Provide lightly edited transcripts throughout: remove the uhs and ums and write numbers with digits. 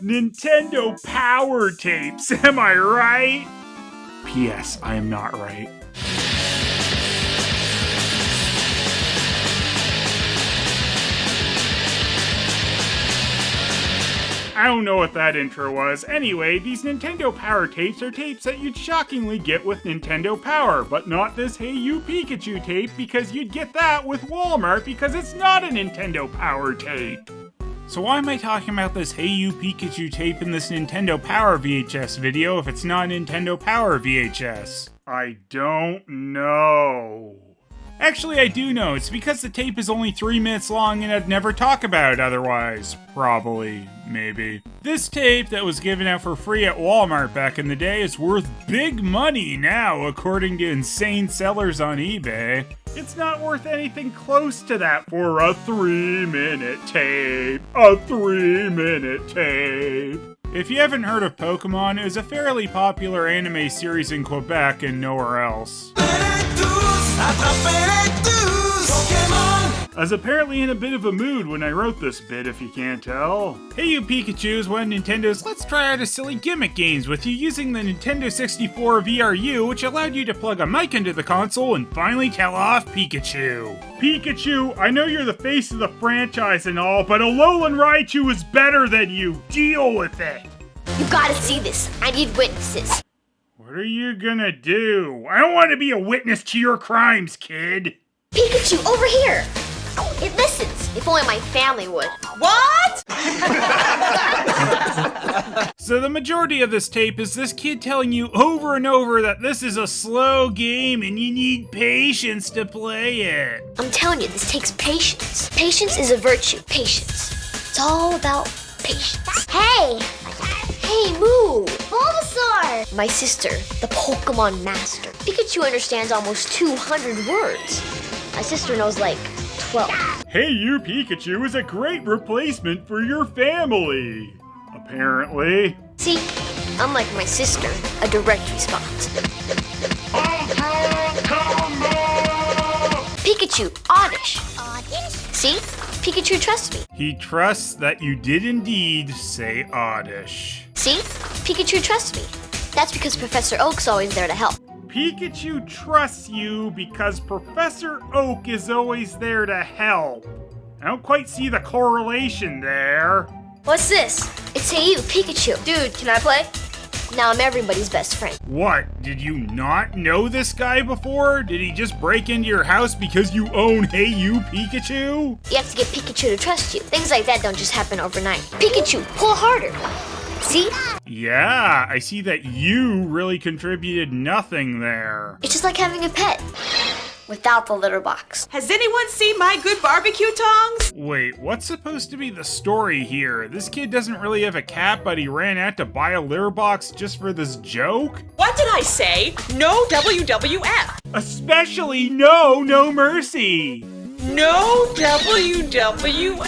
Nintendo Power Tapes, am I right? P.S. I am not right. I don't know what that intro was. Anyway, these Nintendo Power Tapes are tapes that you'd shockingly get with Nintendo Power, but not this Hey You Pikachu tape, because you'd get that with Walmart because it's not a Nintendo Power tape. So why am I talking about this Hey You Pikachu tape in this Nintendo Power VHS video if it's not Nintendo Power VHS? I don't know. Actually, I do know. It's because the tape is only 3 minutes long and I'd never talk about it otherwise. Probably. Maybe. This tape that was given out for free at Walmart back in the day is worth big money now, according to insane sellers on eBay. It's not worth anything close to that for a 3-minute tape. A 3-minute tape. If you haven't heard of Pokemon, it was a fairly popular anime series in Quebec and nowhere else. I was apparently in a bit of a mood when I wrote this bit, if you can't tell. Hey You Pikachu is one of Nintendo's let's try out a silly gimmick games with you using the Nintendo 64 VRU, which allowed you to plug a mic into the console and finally tell off Pikachu. Pikachu, I know you're the face of the franchise and all, but Alolan Raichu is better than you. Deal with it. You gotta see this. I need witnesses. What are you gonna do? I don't want to be a witness to your crimes, kid. Pikachu, over here. It listens. If only my family would. What? So the majority of this tape is this kid telling you over and over that this is a slow game and you need patience to play it. I'm telling you, this takes patience. Patience is a virtue. Patience. It's all about patience. Hey! Hey, Moo! Bulbasaur! My sister, the Pokemon Master. Pikachu understands almost 200 words. My sister knows like 12. Hey You Pikachu is a great replacement for your family. Apparently. See, unlike my sister, a direct response. Pikachu, oddish. Oddish? See? Pikachu trusts me. He trusts that you did indeed say oddish. See? Pikachu trusts me. That's because Professor Oak's always there to help. Pikachu trusts you because Professor Oak is always there to help. I don't quite see the correlation there. What's this? It's Hey You, Pikachu. Dude, can I play? Now I'm everybody's best friend. What? Did you not know this guy before? Did he just break into your house because you own Hey You, Pikachu? You have to get Pikachu to trust you. Things like that don't just happen overnight. Pikachu, pull harder. See? Yeah, I see that you really contributed nothing there. It's just like having a pet. Without the litter box. Has anyone seen my good barbecue tongs? Wait, what's supposed to be the story here? This kid doesn't really have a cat, but he ran out to buy a litter box just for this joke? What did I say? No WWF. Especially no mercy. No WWF.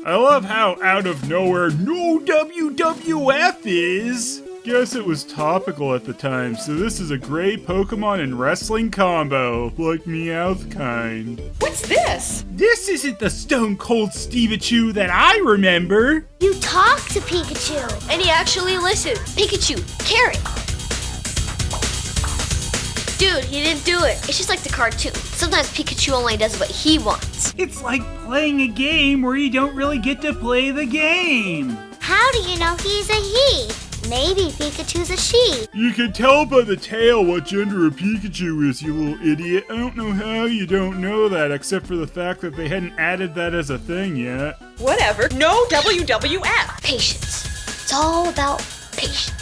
I love how out of nowhere no WWF is. Guess it was topical at the time, so this is a great Pokemon and wrestling combo, like Meowth kind. What's this? This isn't the Stone Cold Steveachu that I remember. You talk to Pikachu. And he actually listens. Pikachu, carrot. Dude, he didn't do it. It's just like the cartoon. Sometimes Pikachu only does what he wants. It's like playing a game where you don't really get to play the game. How do you know he's a he? Maybe Pikachu's a she. You can tell by the tail what gender a Pikachu is, you little idiot. I don't know how you don't know that, except for the fact that they hadn't added that as a thing yet. Whatever. No WWF. Patience. It's all about patience.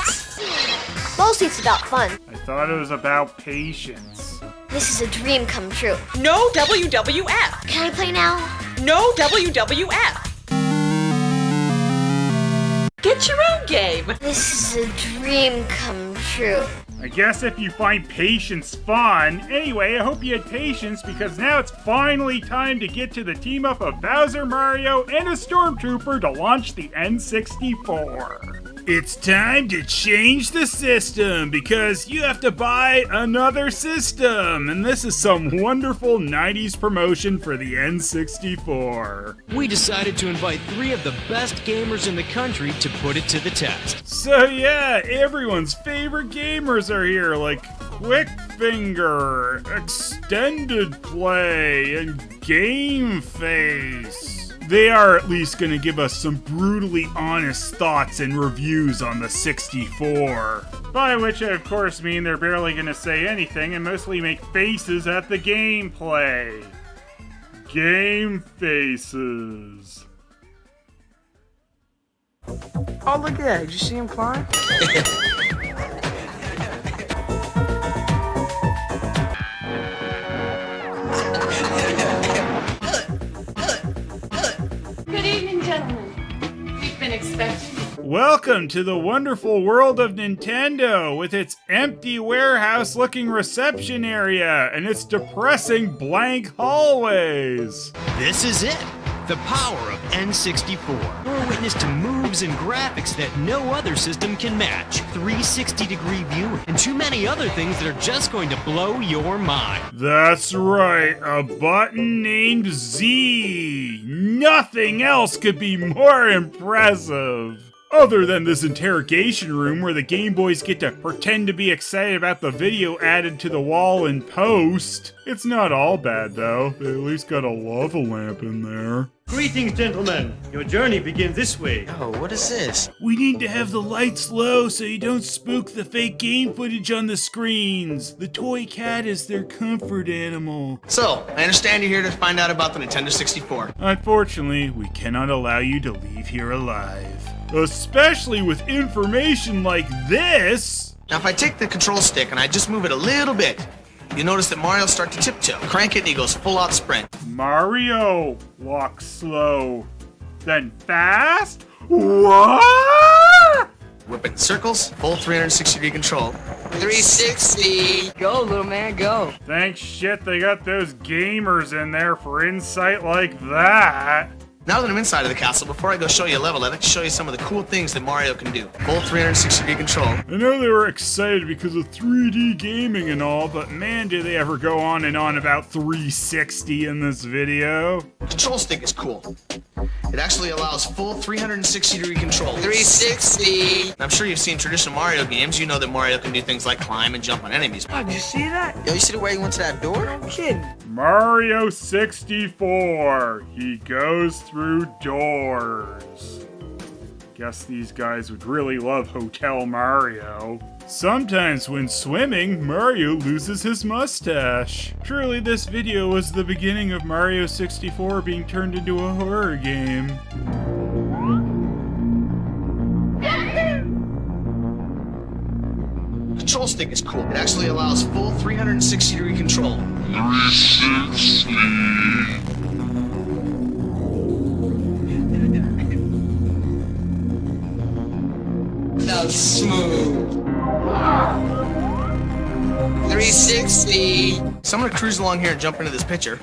Mostly it's about fun. I thought it was about patience. This is a dream come true. No WWF. Can I play now? No WWF. Get your own game. This is a dream come true. I guess if you find patience fun. Anyway, I hope you had patience because now it's finally time to get to the team up of Bowser, Mario, and a Stormtrooper to launch the N64. It's time to change the system because you have to buy another system. And this is some wonderful 90s promotion for the N64. We decided to invite 3 of the best gamers in the country to put it to the test. So yeah, everyone's favorite gamers are here, like Quick Finger, Extended Play, and Game Face. They are at least going to give us some brutally honest thoughts and reviews on the 64. By which I of course mean they're barely going to say anything and mostly make faces at the gameplay. Game Faces. Oh, look at that. Did you see him climb? Good evening, gentlemen. We've been expecting. Welcome to the wonderful world of Nintendo with its empty warehouse-looking reception area and its depressing blank hallways. This is it, the power of N64. We're witness to moves and graphics that no other system can match, 360-degree viewing, and too many other things that are just going to blow your mind. That's right, a button named Z. Nothing else could be more impressive. Other than this interrogation room where the Game Boys get to pretend to be excited about the video added to the wall in post. It's not all bad though, they at least got a lava lamp in there. Greetings, gentlemen. Your journey begins this way. Oh, what is this? We need to have the lights low so you don't spook the fake game footage on the screens. The toy cat is their comfort animal. So, I understand you're here to find out about the Nintendo 64. Unfortunately, we cannot allow you to leave here alive. Especially with information like this! Now, if I take the control stick and I just move it a little bit, you'll notice that Mario starts to tiptoe. Crank it and he goes full-out sprint. Mario walks slow, then fast? What? Whip it in circles, full 360-degree control. 360! Go, little man, go. Thanks shit they got those gamers in there for insight like that. Now that I'm inside of the castle, before I go show you a level, I'd like to show you some of the cool things that Mario can do. Full 360-degree control. I know they were excited because of 3D gaming and all, but man, do they ever go on and on about 360 in this video. Control stick is cool. It actually allows full 360-degree control. 360! I'm sure you've seen traditional Mario games. You know that Mario can do things like climb and jump on enemies. Oh, did you see that? Yo, you see the way he went to that door? No kidding. Mario 64. He goes through doors. Guess these guys would really love Hotel Mario. Sometimes when swimming, Mario loses his mustache. Surely this video was the beginning of Mario 64 being turned into a horror game. Control stick is cool. It actually allows full 360-degree control. 360. Now smooth. 360! So I'm gonna cruise along here and jump into this picture.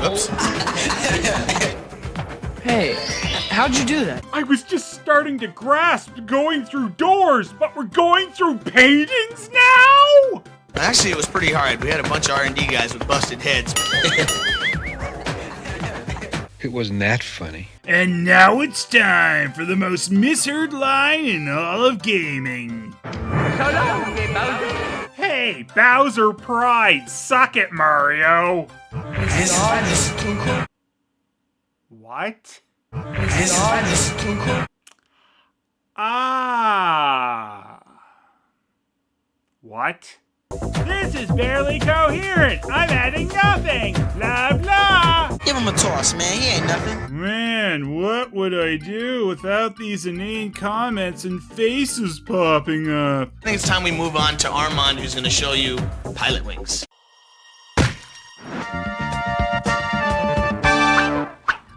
Oops. Hey, how'd you do that? I was just starting to grasp going through doors, but we're going through paintings now? Actually, it was pretty hard. We had a bunch of R&D guys with busted heads. It wasn't that funny. And now it's time for the most misheard line in all of gaming. Hey, Bowser Pride, suck it, Mario. What? Ah. What? This is barely coherent. I'm adding nothing. Blah, blah. Give him a toss, man. He ain't nothing. Man, what would I do without these inane comments and faces popping up? I think it's time we move on to Armand, who's going to show you Pilotwings.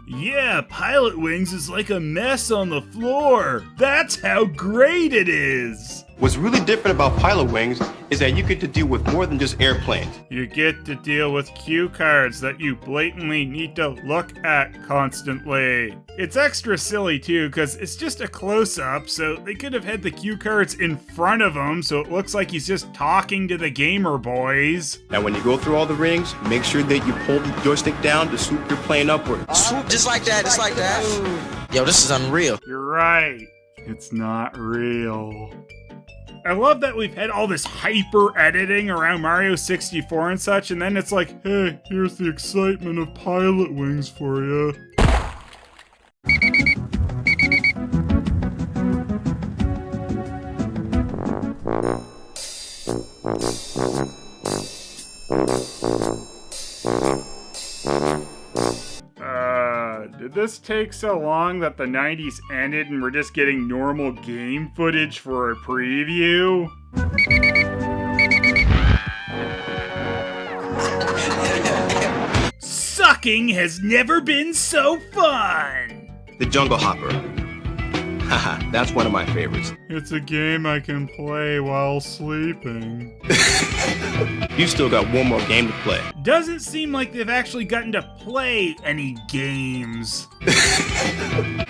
Yeah, Pilotwings is like a mess on the floor. That's how great it is. What's really different about Pilotwings is that you get to deal with more than just airplanes. You get to deal with cue cards that you blatantly need to look at constantly. It's extra silly too, because it's just a close-up, so they could have had the cue cards in front of him, so it looks like he's just talking to the gamer boys. Now when you go through all the rings, make sure that you pull the joystick down to swoop your plane upward. Swoop just like that, just like that. Yo, this is unreal. You're right. It's not real. I love that we've had all this hyper editing around Mario 64 and such, and then it's like, hey, here's the excitement of Pilotwings for you. Did this take so long that the 90s ended and we're just getting normal game footage for a preview? Sucking has never been so fun! The Jungle Hopper. Haha, that's one of my favorites. It's a game I can play while sleeping. You've still got one more game to play. Doesn't seem like they've actually gotten to play any games.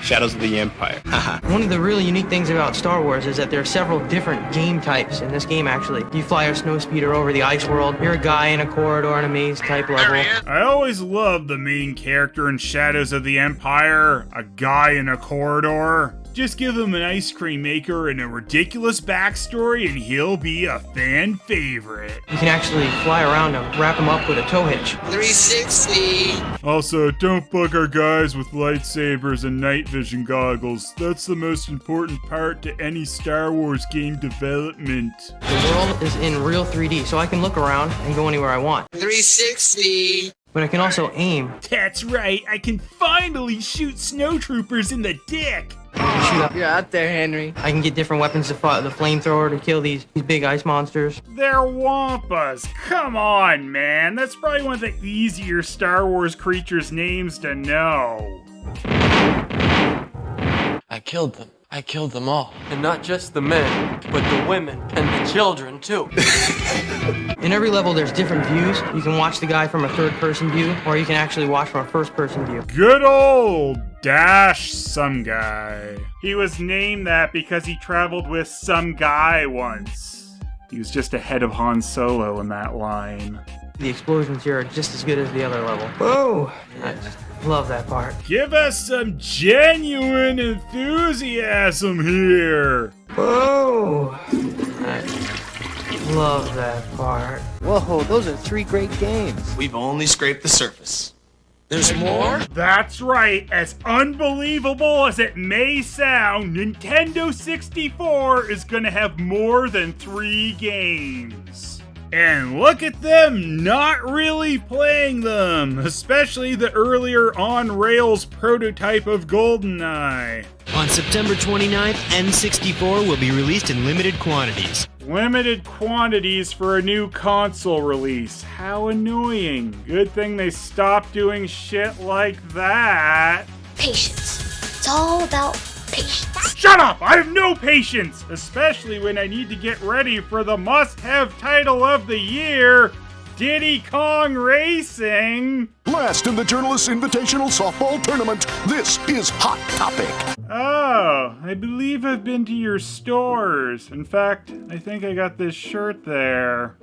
Shadows of the Empire. One of the really unique things about Star Wars is that there are several different game types in this game, actually. You fly a snowspeeder over the ice world. You're a guy in a corridor in a maze type level. I always loved the main character in Shadows of the Empire, a guy in a corridor. Just give him an ice cream maker and a ridiculous backstory and he'll be a fan favorite. You can actually fly around him, wrap him up with a tow hitch. 360. Also, don't bug our guys with lightsabers and night vision goggles. That's the most important part to any Star Wars game development. The world is in real 3D, so I can look around and go anywhere I want. 360. But I can also aim. That's right, I can finally shoot snowtroopers in the dick. Shoot up. You're out there, Henry. I can get different weapons to fight the flamethrower to kill these big ice monsters. They're Wampas. Come on, man. That's probably one of the easier Star Wars creatures' names to know. I killed them. I killed them all. And not just the men, but the women and the children, too. In every level, there's different views. You can watch the guy from a third-person view, or you can actually watch from a first-person view. Good old Dash Some Guy. He was named that because he traveled with some guy once. He was just ahead of Han Solo in that line. The explosions here are just as good as the other level. Whoa! I just love that part. Give us some genuine enthusiasm here. Whoa! I love that part. Whoa, those are 3 great games. We've only scraped the surface. There's more? That's right. As unbelievable as it may sound, Nintendo 64 is gonna have more than 3 games. And look at them not really playing them, especially the earlier on-rails prototype of GoldenEye. On September 29th, N64 will be released in limited quantities. Limited quantities for a new console release. How annoying. Good thing they stopped doing shit like that. Patience. It's all about patience. Shut up! I have no patience! Especially when I need to get ready for the must-have title of the year, Diddy Kong Racing! Last in the Journalists Invitational Softball Tournament, this is Hot Topic. Oh, I believe I've been to your stores. In fact, I think I got this shirt there.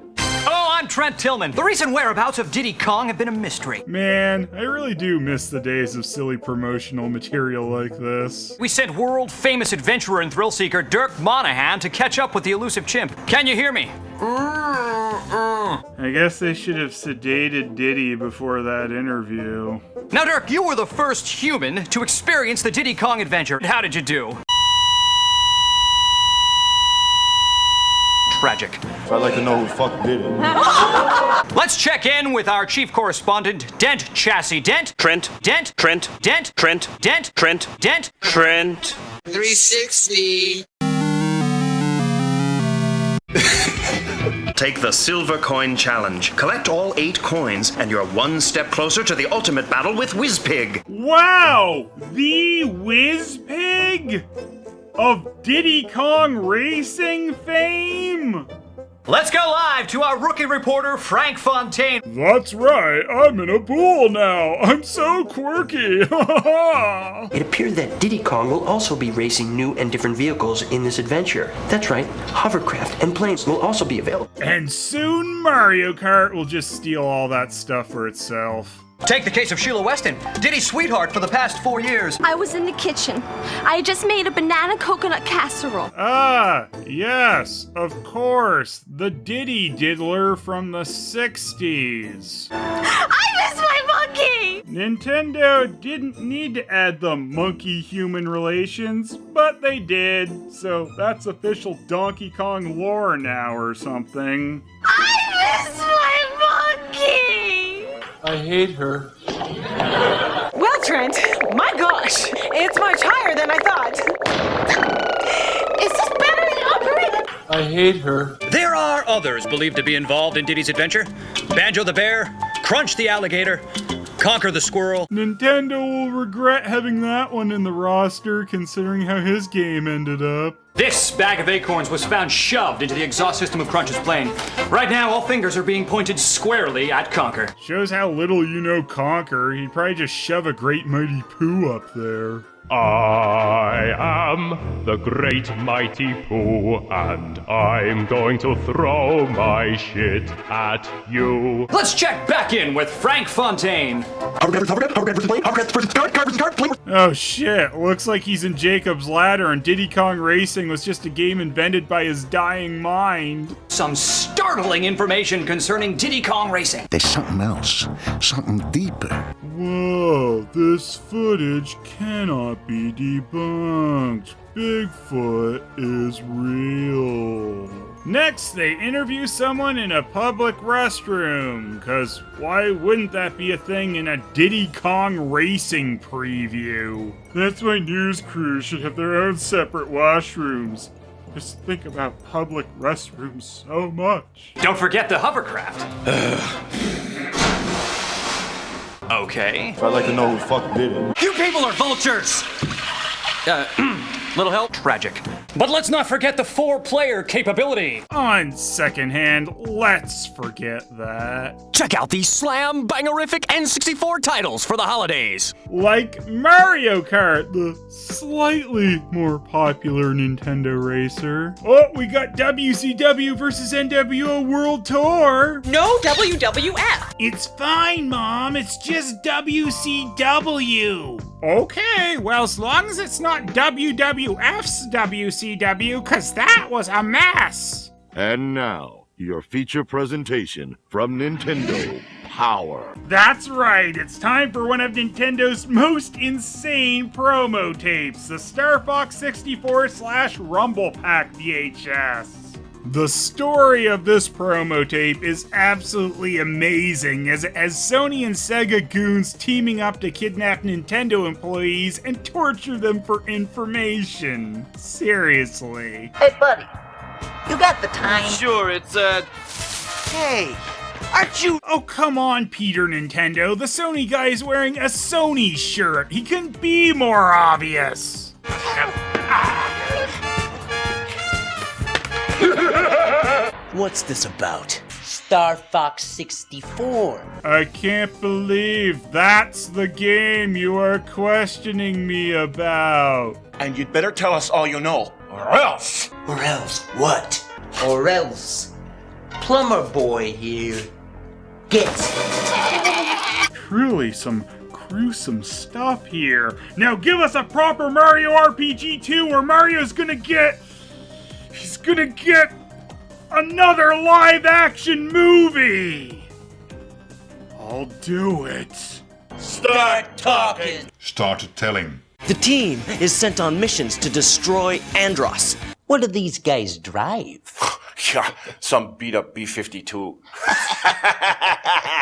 Hello, I'm Trent Tillman. The recent whereabouts of Diddy Kong have been a mystery. Man, I really do miss the days of silly promotional material like this. We sent world-famous adventurer and thrill-seeker Dirk Monahan to catch up with the elusive chimp. Can you hear me? I guess they should have sedated Diddy before that interview. Now, Dirk, you were the first human to experience the Diddy Kong adventure. How did you do? Tragic. I'd like to know who the fuck did it. Let's check in with our chief correspondent, Dent Chassis Dent. Trent. Dent. Trent. Dent. Trent. Dent. Trent. Dent. Trent. 360. Take the Silver Coin Challenge. Collect all 8 coins, and you're one step closer to the ultimate battle with WizPig. Wow! The WizPig? of Diddy Kong Racing fame? Let's go live to our rookie reporter, Frank Fontaine. That's right, I'm in a pool now. I'm so quirky. It appeared that Diddy Kong will also be racing new and different vehicles in this adventure. That's right, hovercraft and planes will also be available. And soon Mario Kart will just steal all that stuff for itself. Take the case of Sheila Weston, Diddy's sweetheart for the past 4 years. I was in the kitchen. I just made a banana coconut casserole. Ah, yes, of course. The Diddy diddler from the 60s. I miss my monkey! Nintendo didn't need to add the monkey-human relations, but they did. So that's official Donkey Kong lore now or something. I miss my monkey! I hate her. Well, Trent, my gosh, it's much higher than I thought. Is this battery operated? I hate her. There are others believed to be involved in Diddy's adventure. Banjo the bear, Crunch the alligator, Conquer the squirrel. Nintendo will regret having that one in the roster, considering how his game ended up. This bag of acorns was found shoved into the exhaust system of Crunch's plane. Right now, all fingers are being pointed squarely at Conquer. Shows how little you know Conquer. He'd probably just shove a great mighty Pooh up there. I am the great mighty Pooh, and I'm going to throw my shit at you. Let's check back in with Frank Fontaine. Oh shit, looks like he's in Jacob's Ladder and Diddy Kong Racing was just a game invented by his dying mind. Some startling information concerning Diddy Kong Racing. There's something else, something deeper. Whoa, this footage cannot be debunked. Bigfoot is real. Next, they interview someone in a public restroom, cause why wouldn't that be a thing in a Diddy Kong Racing preview? That's why news crews should have their own separate washrooms. Just think about public restrooms so much. Don't forget the hovercraft. Okay. I'd like to know who the fuck did it. You people are vultures! Little help? Tragic. But let's not forget the 4-player capability. On second hand, let's forget that. Check out these slam-bangerific N64 titles for the holidays. Like Mario Kart, the slightly more popular Nintendo racer. Oh, we got WCW versus NWO World Tour. No WWF. It's fine, Mom. It's just WCW. Okay, well, as long as it's not WWF's WCW, cause that was a mess. And now, your feature presentation from Nintendo Power. That's right, it's time for one of Nintendo's most insane promo tapes, the Star Fox 64/Rumble Pack VHS. The story of this promo tape is absolutely amazing as Sony and Sega goons teaming up to kidnap Nintendo employees and torture them for information. Seriously. Hey buddy, you got the time? Sure, it's Hey, aren't you? Oh come on, Peter Nintendo, the Sony guy is wearing a Sony shirt. He couldn't be more obvious. What's this about? Star Fox 64. I can't believe that's the game you are questioning me about. And you'd better tell us all you know, or else. Or else what? Or else Plumber Boy here gets it. Truly some gruesome stuff here. Now give us a proper Mario RPG 2 where Mario's gonna get... He's gonna get another live-action movie! I'll do it. Start talking. Start telling. The team is sent on missions to destroy Andros. What do these guys drive? Yeah, some beat-up B-52.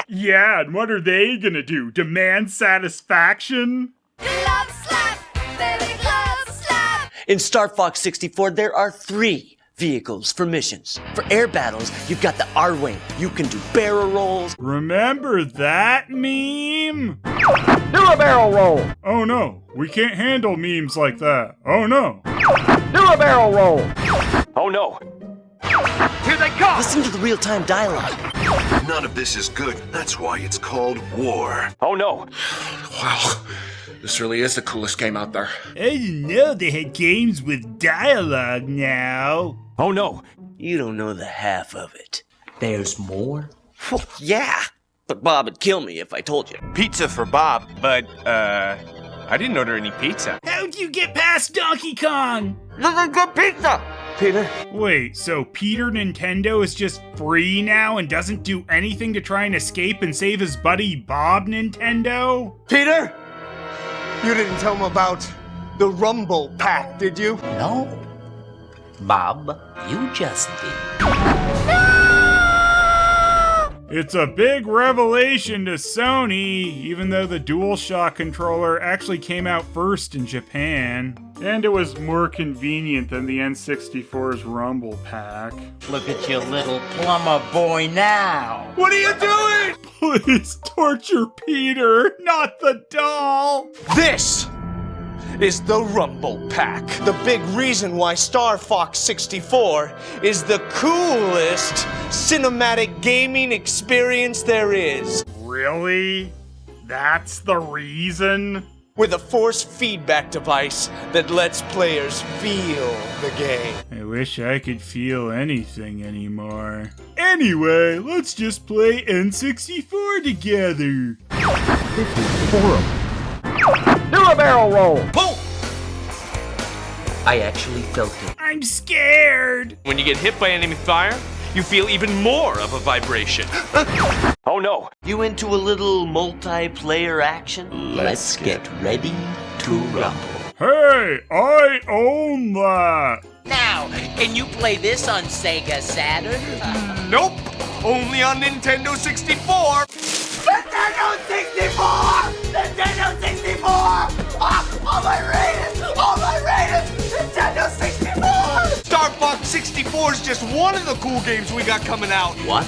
Yeah, and what are they gonna do? Demand satisfaction? Glove slap, baby, glove slap. In Star Fox 64, there are 3 vehicles for missions. For air battles, you've got the R-Wing. You can do barrel rolls. Remember that meme? Do a barrel roll! Oh no, we can't handle memes like that. Oh no. Do a barrel roll. Oh no! Here they come! Listen to the real-time dialogue. None of this is good. That's why it's called war. Oh no! Wow, this really is the coolest game out there. I didn't know they had games with dialogue now. Oh no! You don't know the half of it. There's more? Well, yeah, but Bob would kill me if I told you. Pizza for Bob, but, I didn't order any pizza. How'd you get past Donkey Kong? This is good pizza! Peter? Wait, so Peter Nintendo is just free now and doesn't do anything to try and escape and save his buddy Bob Nintendo? Peter? You didn't tell him about the Rumble Pack, did you? No. Bob, you just did. It's a big revelation to Sony, even though the DualShock controller actually came out first in Japan. And it was more convenient than the N64's Rumble Pack. Look at your little plumber boy now. What are you doing? Please torture Peter, not the doll. This is the Rumble Pack. The big reason why Star Fox 64 is the coolest cinematic gaming experience there is. Really? That's the reason? With a force feedback device that lets players feel the game. I wish I could feel anything anymore. Anyway, let's just play N64 together. This is horrible. Do a barrel roll. Boom! I actually felt it. I'm scared. When you get hit by enemy fire, you feel even more of a vibration. Oh no! You into a little multiplayer action? Let's get ready to rumble. Hey, I own that. Now, can you play this on Sega Saturn? Nope! Only on Nintendo 64! Nintendo 64! Nintendo 64! All my ratings! All my ratings! Nintendo 64! Star Fox 64 is just one of the cool games we got coming out. What?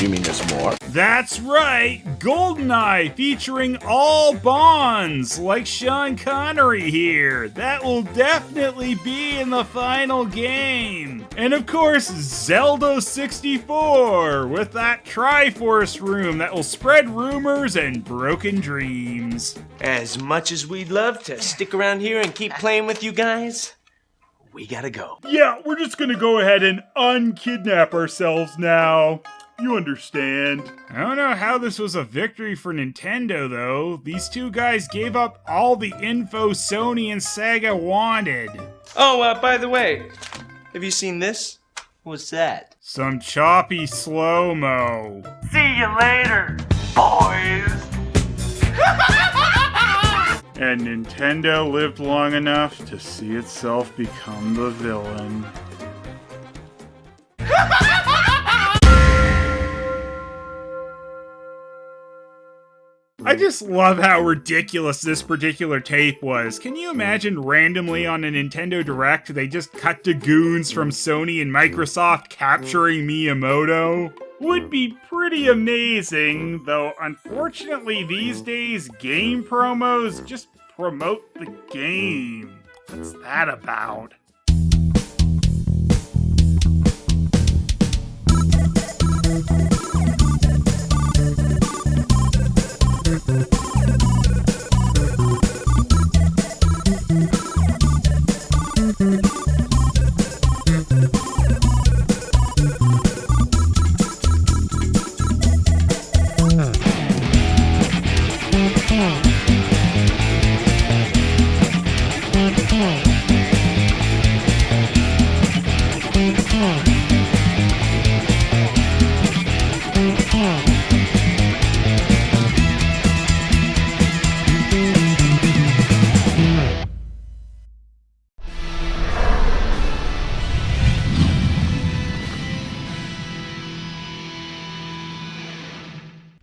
You mean there's more? That's right, GoldenEye featuring all Bonds, like Sean Connery here. That will definitely be in the final game. And of course, Zelda 64, with that Triforce room that will spread rumors and broken dreams. As much as we'd love to stick around here and keep playing with you guys, we gotta go. Yeah, we're just gonna go ahead and unkidnap ourselves now. You understand. I don't know how this was a victory for Nintendo, though. These two guys gave up all the info Sony and Sega wanted. Oh, by the way, have you seen this? What's that? Some choppy slow-mo. See you later, boys. And Nintendo lived long enough to see itself become the villain. I just love how ridiculous this particular tape was. Can you imagine randomly on a Nintendo Direct they just cut to goons from Sony and Microsoft capturing Miyamoto? Would be pretty amazing, though unfortunately these days game promos just promote the game. What's that about?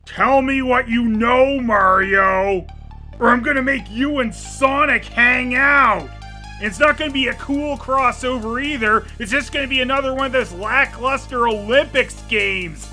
Tell me what you know, Mario, or I'm gonna make you and Sonic hang out. It's not gonna be a cool crossover either. It's just gonna be another one of those lackluster Olympics games.